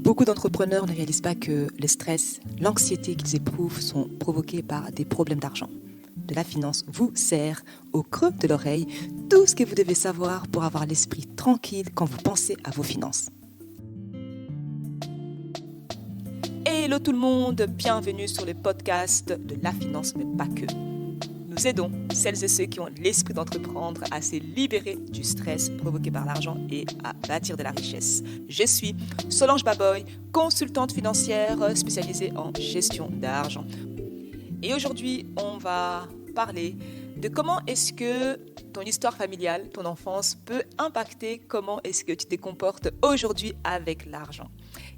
Beaucoup d'entrepreneurs ne réalisent pas que le stress, l'anxiété qu'ils éprouvent sont provoqués par des problèmes d'argent. De la finance vous sert au creux de l'oreille tout ce que vous devez savoir pour avoir l'esprit tranquille quand vous pensez à vos finances. Hello tout le monde, bienvenue sur le podcast de la finance mais pas que. Nous aidons celles et ceux qui ont l'esprit d'entreprendre à se libérer du stress provoqué par l'argent et à bâtir de la richesse. Je suis Solange Baboy, consultante financière spécialisée en gestion d'argent. Et aujourd'hui, on va parler de comment est-ce que ton histoire familiale, ton enfance peut impacter comment est-ce que tu te comportes aujourd'hui avec l'argent.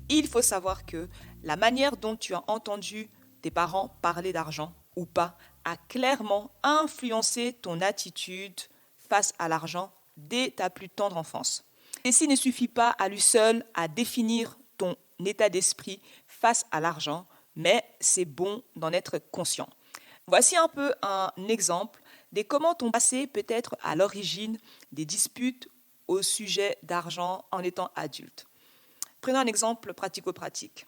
Il faut savoir que la manière dont tu as entendu tes parents parler d'argent ou pas a clairement influencé ton attitude face à l'argent dès ta plus tendre enfance. Ceci ne suffit pas à lui seul à définir ton état d'esprit face à l'argent, mais c'est bon d'en être conscient. Voici un peu un exemple de comment ton passé peut être à l'origine des disputes au sujet d'argent en étant adulte. Prenons un exemple pratico-pratique.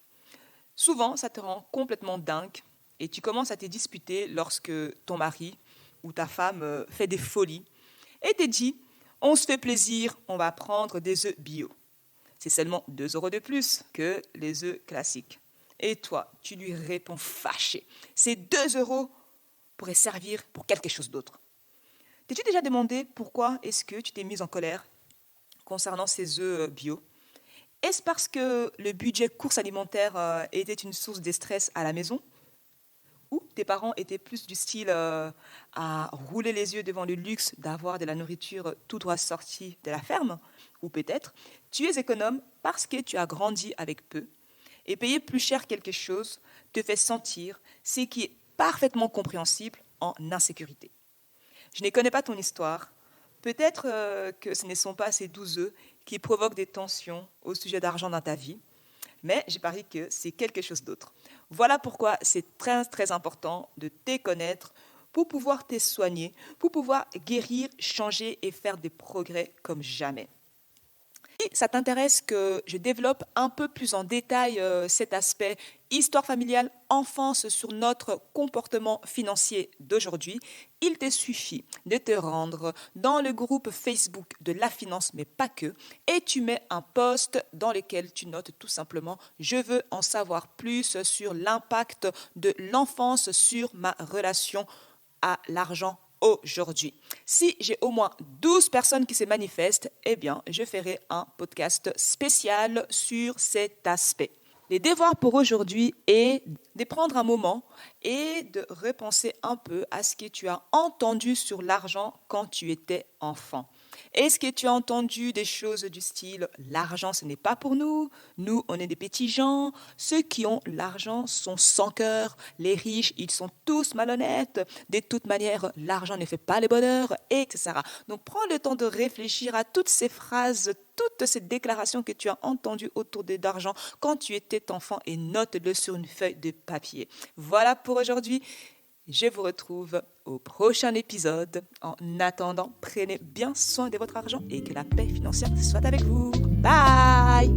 Souvent, ça te rend complètement dingue et tu commences à te disputer lorsque ton mari ou ta femme fait des folies et te dit « on se fait plaisir, on va prendre des œufs bio ». C'est seulement 2 € de plus que les œufs classiques. Et toi, tu lui réponds fâché. Ces 2 € pourraient servir pour quelque chose d'autre. T'es-tu déjà demandé pourquoi est-ce que tu t'es mise en colère concernant ces œufs bio ? Est-ce parce que le budget course alimentaire était une source de stress à la maison ? Ou tes parents étaient plus du style à rouler les yeux devant le luxe d'avoir de la nourriture tout droit sortie de la ferme ? Ou peut-être tu es économe parce que tu as grandi avec peu et payer plus cher quelque chose te fait sentir ce qui est parfaitement compréhensible en insécurité. Je ne connais pas ton histoire. Peut-être que ce ne sont pas ces 12 œufs qui provoquent des tensions au sujet d'argent dans ta vie, mais j'ai parié que c'est quelque chose d'autre. Voilà pourquoi c'est très, très important de te connaître pour pouvoir te soigner, pour pouvoir guérir, changer et faire des progrès comme jamais. Si ça t'intéresse que je développe un peu plus en détail cet aspect histoire familiale, enfance sur notre comportement financier d'aujourd'hui, il te suffit de te rendre dans le groupe Facebook de la finance, mais pas que, et tu mets un post dans lequel tu notes tout simplement « Je veux en savoir plus sur l'impact de l'enfance sur ma relation à l'argent ». Aujourd'hui. Si j'ai au moins 12 personnes qui se manifestent, eh bien, je ferai un podcast spécial sur cet aspect. Les devoirs pour aujourd'hui est de prendre un moment et de repenser un peu à ce que tu as entendu sur l'argent quand tu étais enfant. Est-ce que tu as entendu des choses du style « l'argent, ce n'est pas pour nous, nous, on est des petits gens, ceux qui ont l'argent sont sans cœur, les riches, ils sont tous malhonnêtes, de toute manière, l'argent ne fait pas le bonheur, etc. » Donc, prends le temps de réfléchir à toutes ces phrases, toutes ces déclarations que tu as entendues autour de l'argent quand tu étais enfant et note-le sur une feuille de papier. Voilà pour aujourd'hui. Je vous retrouve au prochain épisode. En attendant, prenez bien soin de votre argent et que la paix financière soit avec vous. Bye!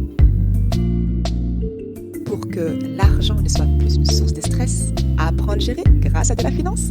Pour que l'argent ne soit plus une source de stress, apprends à le gérer grâce à de la finance.